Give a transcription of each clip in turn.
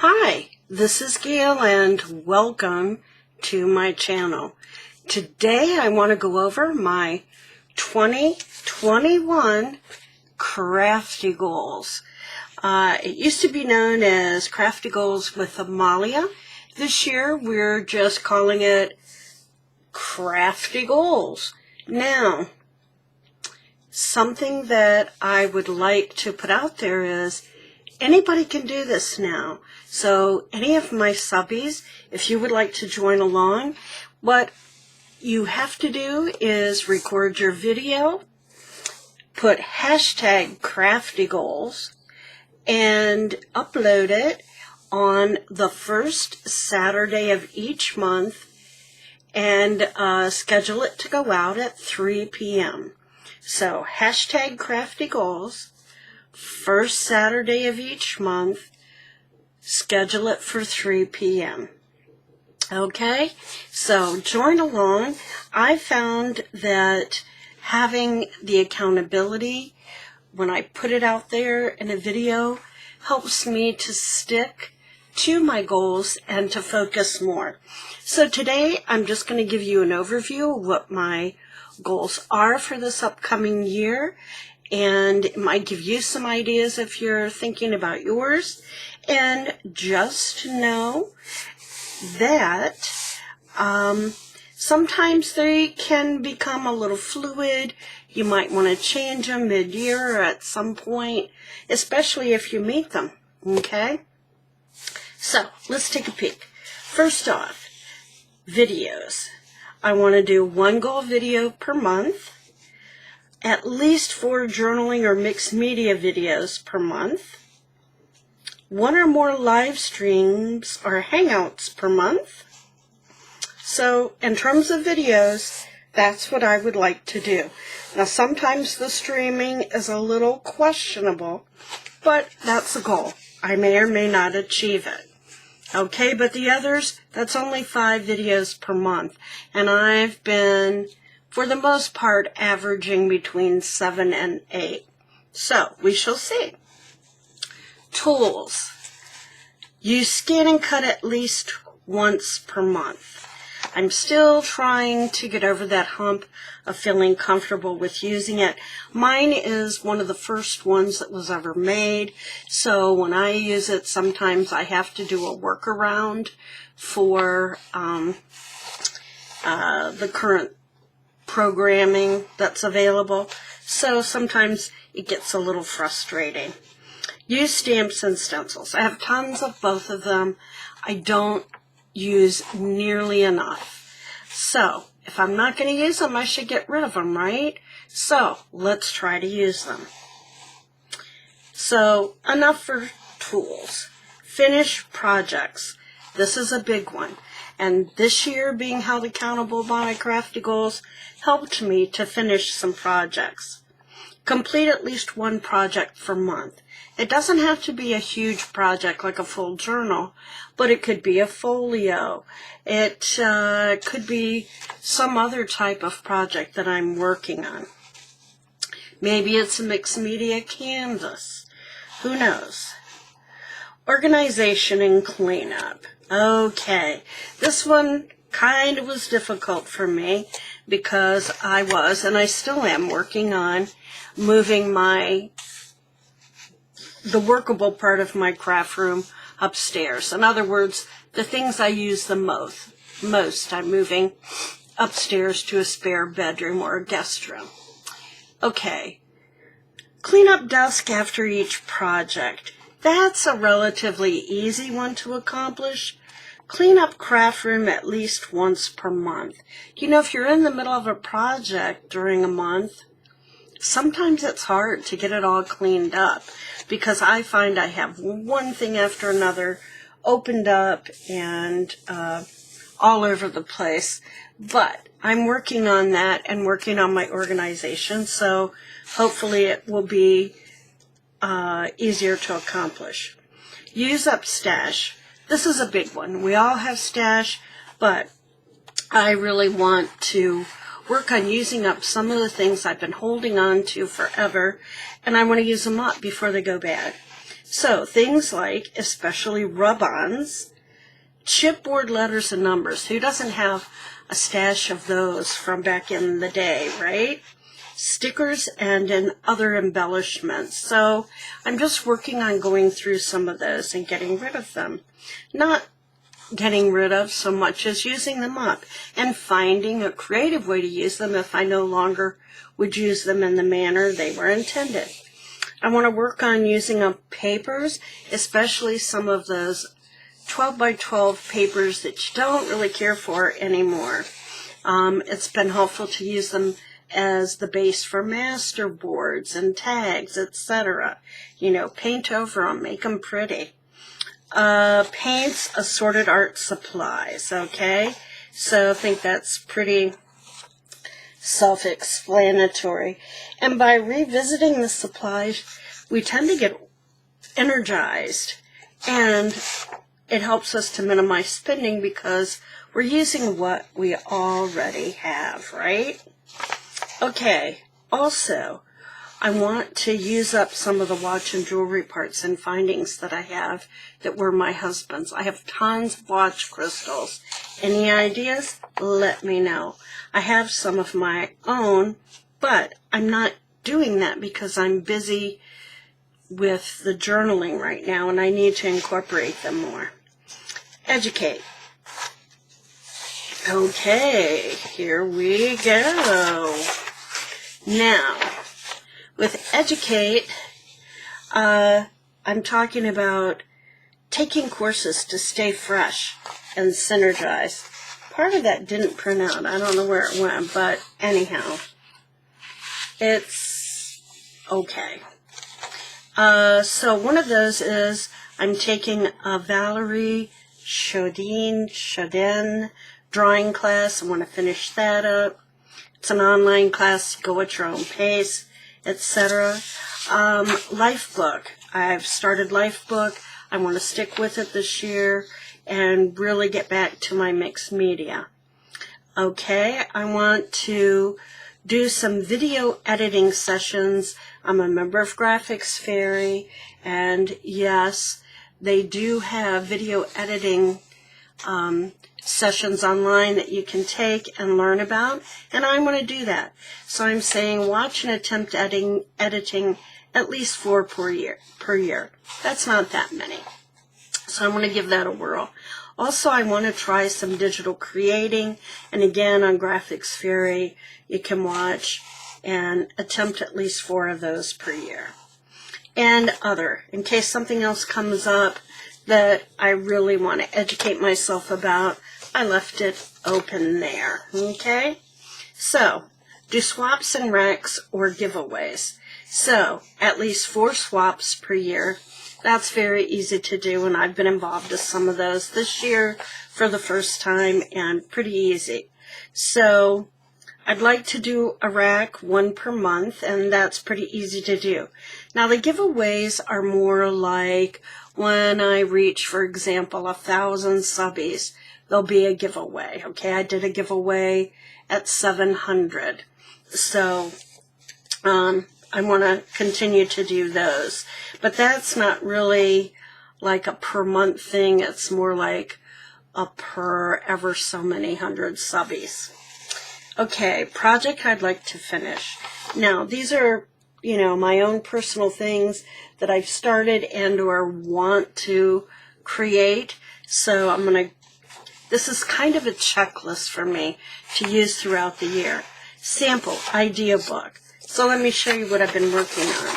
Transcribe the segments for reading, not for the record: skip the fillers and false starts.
Hi, this is Gail and welcome to my channel. Today I want to go over my 2021 crafty goals. It used to be known as Crafty Goals with Amalia. This year we're just calling it Crafty Goals. Now, something that I would like to put out there is anybody can do this now. So any of my subbies, if you would like to join along, what you have to do is record your video, put hashtag crafty goals, and upload it on the first Saturday of each month and schedule it to go out at 3 p.m. So hashtag crafty goals, first Saturday of each month, schedule it for 3 p.m. Okay, so join along. I found that having the accountability when I put it out there in a video helps me to stick to my goals and to focus more. So today I'm just going to give you an overview of what my goals are for this upcoming year, and it might give you some ideas if you're thinking about yours. And just know that sometimes they can become a little fluid. You might want to change them mid-year or at some point, especially if you meet them, okay? So let's take a peek. First off, videos. I want to do one goal video per month, at least 4 journaling or mixed media videos per month, 1 or more live streams or hangouts per month. So in terms of videos, that's what I would like to do. Now sometimes the streaming is a little questionable, but that's a goal. I may or may not achieve it. Okay, but the others, that's only 5 videos per month. And I've been, for the most part, averaging between 7 and 8. So we shall see. Tools. Use Scan and Cut at least once per month. I'm still trying to get over that hump of feeling comfortable with using it. Mine is one of the first ones that was ever made, so when I use it, sometimes I have to do a workaround for the current programming that's available, so sometimes it gets a little frustrating. Use stamps and stencils. I have tons of both of them. I don't use nearly enough. So, if I'm not going to use them, I should get rid of them, right? So, let's try to use them. So, enough for tools. Finish projects. This is a big one. And this year, being held accountable by my crafty goals helped me to finish some projects. Complete at least 1 project per month. It doesn't have to be a huge project like a full journal, but it could be a folio. It could be some other type of project that I'm working on. Maybe it's a mixed media canvas. Who knows? Organization and cleanup. Okay, this one kind of was difficult for me because I was, and I still am, working on moving the workable part of my craft room upstairs. In other words, the things I use the most I'm moving upstairs to a spare bedroom or a guest room. Okay, clean up desk after each project. That's a relatively easy one to accomplish. Clean up craft room at least once per month. You know, if you're in the middle of a project during a month, sometimes it's hard to get it all cleaned up because I find I have one thing after another opened up and all over the place. But I'm working on that and working on my organization, so hopefully it will be easier to accomplish. Use up stash. This is a big one. We all have stash, but I really want to work on using up some of the things I've been holding on to forever, and I want to use them up before they go bad. So things like especially rub-ons, chipboard letters and numbers. Who doesn't have a stash of those from back in the day, right? Stickers and other embellishments. So I'm just working on going through some of those and getting rid of them. Not getting rid of so much as using them up and finding a creative way to use them if I no longer would use them in the manner they were intended. I want to work on using up papers, especially some of those 12 by 12 papers that you don't really care for anymore. It's been helpful to use them as the base for master boards and tags, etc. You know, paint over them, make them pretty. Paints, assorted art supplies, okay? So I think that's pretty self-explanatory. And by revisiting the supplies, we tend to get energized, and it helps us to minimize spending because we're using what we already have, right? Okay, also, I want to use up some of the watch and jewelry parts and findings that I have that were my husband's. I have tons of watch crystals. Any ideas? Let me know. I have some of my own, but I'm not doing that because I'm busy with the journaling right now and I need to incorporate them more. Educate. Okay, here we go. Now, with educate, I'm talking about taking courses to stay fresh and synergize. Part of that didn't print out. I don't know where it went, but anyhow, it's okay. So one of those is I'm taking a Valerie Chaudin drawing class. I want to finish that up. It's an online class. Go at your own pace, etc. Lifebook. I've started Lifebook. I want to stick with it this year and really get back to my mixed media. Okay, I want to do some video editing sessions. I'm a member of Graphics Fairy, and yes, they do have video editing sessions online that you can take and learn about, and I want to do that. So I'm saying watch and attempt editing at least 4 per year. That's not that many. So I'm going to give that a whirl. Also, I want to try some digital creating, and again, on Graphics Fairy, you can watch and attempt at least 4 of those per year. And other, in case something else comes up that I really want to educate myself about, I left it open there, okay? So, do swaps and racks or giveaways. So, at least 4 swaps per year. That's very easy to do, and I've been involved with some of those this year for the first time, and pretty easy. So, I'd like to do a rack 1 per month, and that's pretty easy to do. Now, the giveaways are more like when I reach, for example, 1,000 subbies, there'll be a giveaway. Okay, I did a giveaway at 700. So, I want to continue to do those. But that's not really like a per month thing. It's more like a per ever so many hundred subbies. Okay, project I'd like to finish. Now, these are, my own personal things that I've started and or want to create. So this is kind of a checklist for me to use throughout the year. Sample, idea book. So let me show you what I've been working on.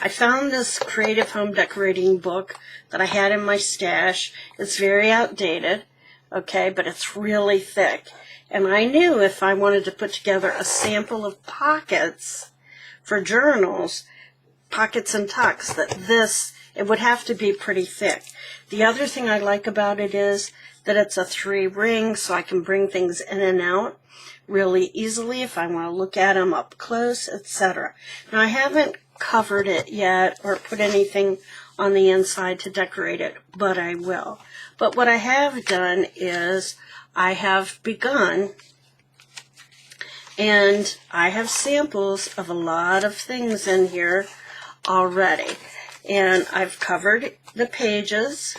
I found this creative home decorating book that I had in my stash. It's very outdated, okay, but it's really thick. And I knew if I wanted to put together a sample of pockets for journals, pockets and tucks, it would have to be pretty thick. The other thing I like about it is that it's a 3-ring, so I can bring things in and out really easily if I want to look at them up close, etc. Now, I haven't covered it yet or put anything on the inside to decorate it, but I will. But what I have done is I have begun, and I have samples of a lot of things in here already. And I've covered the pages,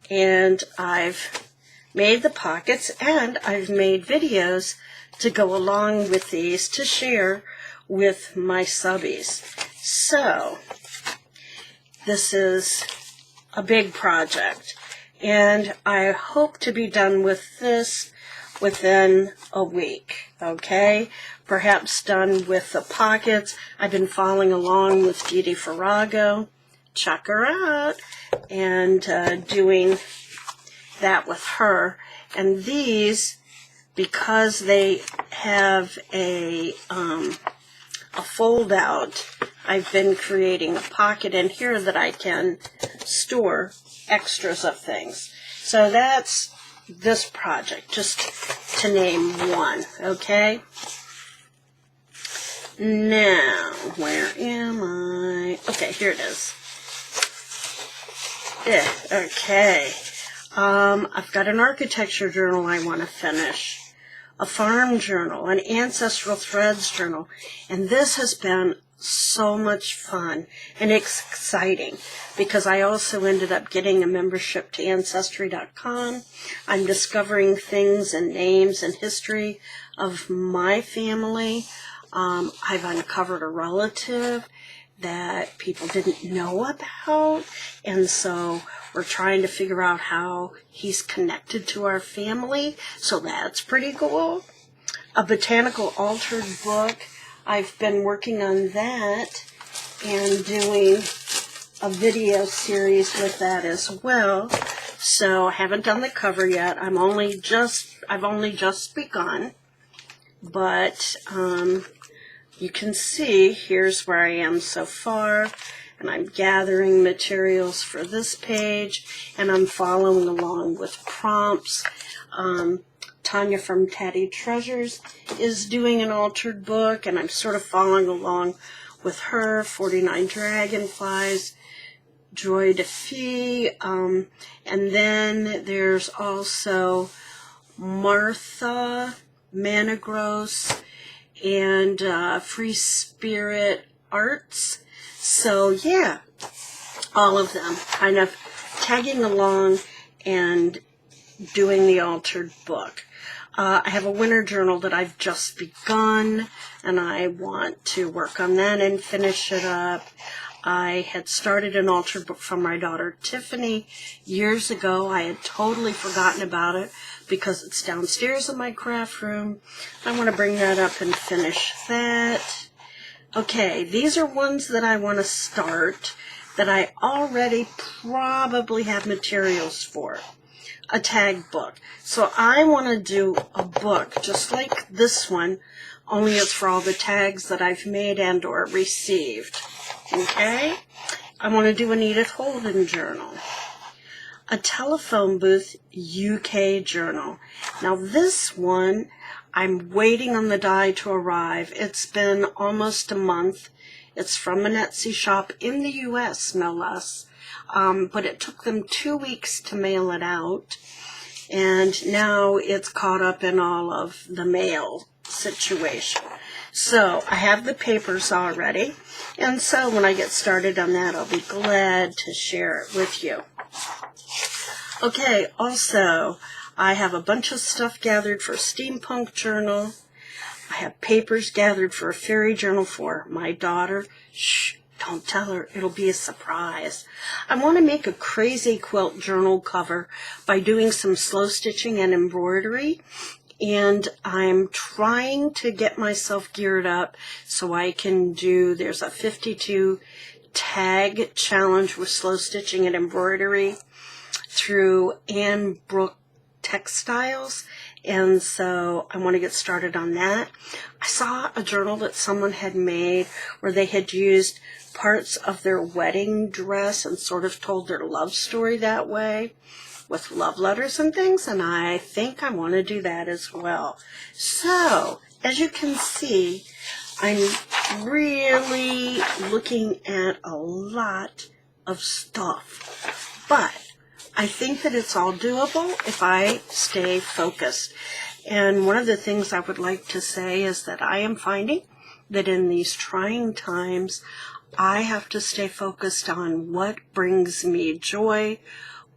and I've made the pockets, and I've made videos to go along with these to share with my subbies. So, this is a big project, and I hope to be done with this within a week, okay? Perhaps done with the pockets. I've been following along with Didi Farrago. Check her out. And doing that with her. And these, because they have a fold out, I've been creating a pocket in here that I can store extras of things. So that's this project, just to name one, okay? Now, where am I? Okay, here it is. Okay. I've got an architecture journal I want to finish, a farm journal, an ancestral threads journal, and this has been so much fun and exciting because I also ended up getting a membership to Ancestry.com. I'm discovering things and names and history of my family. I've uncovered a relative that people didn't know about, and so we're trying to figure out how he's connected to our family, so that's pretty cool. A botanical altered book, I've been working on that and doing a video series with that as well. So I haven't done the cover yet. I've only just begun, but you can see here's where I am so far, and I'm gathering materials for this page, and I'm following along with prompts. Tanya from Tatty Treasures is doing an altered book, and I'm sort of following along with her, 49 Dragonflies, Joy de Fille, and then there's also Martha Managros and Free Spirit Arts. So yeah, all of them kind of tagging along and doing the altered book. I have a winter journal that I've just begun, and I want to work on that and finish it up. I had started an altered book from my daughter Tiffany years ago. I had totally forgotten about it because it's downstairs in my craft room. I want to bring that up and finish that. Okay, these are ones that I want to start that I already probably have materials for. A tag book. So I want to do a book just like this one, only it's for all the tags that I've made and or received. Okay? I want to do an Edith Holden journal. A telephone booth UK journal. Now this one, I'm waiting on the die to arrive. It's been almost a month. It's from an Etsy shop in the US, no less. But it took them 2 weeks to mail it out. And now it's caught up in all of the mail situation. So I have the papers already. And so when I get started on that, I'll be glad to share it with you. Okay, also, I have a bunch of stuff gathered for a steampunk journal. I have papers gathered for a fairy journal for my daughter. Shh, don't tell her. It'll be a surprise. I want to make a crazy quilt journal cover by doing some slow stitching and embroidery. And I'm trying to get myself geared up so I can do, there's a 52 tag challenge with slow stitching and embroidery through Ann Brook Textiles, and so I want to get started on that. I saw a journal that someone had made where they had used parts of their wedding dress and sort of told their love story that way with love letters and things, and I think I want to do that as well. So, as you can see, I'm really looking at a lot of stuff, but I think that it's all doable if I stay focused. And one of the things I would like to say is that I am finding that in these trying times, I have to stay focused on what brings me joy,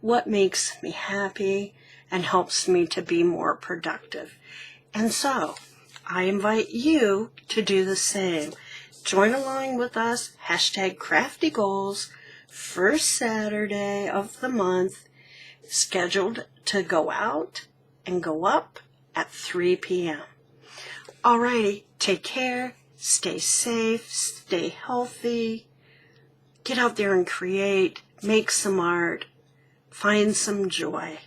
what makes me happy, and helps me to be more productive. And so, I invite you to do the same. Join along with us, #CraftyGoals, first Saturday of the month, scheduled to go out and go up at 3 p.m. Alrighty, take care, stay safe, stay healthy, get out there and create, make some art, find some joy.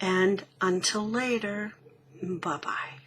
And until later, bye-bye.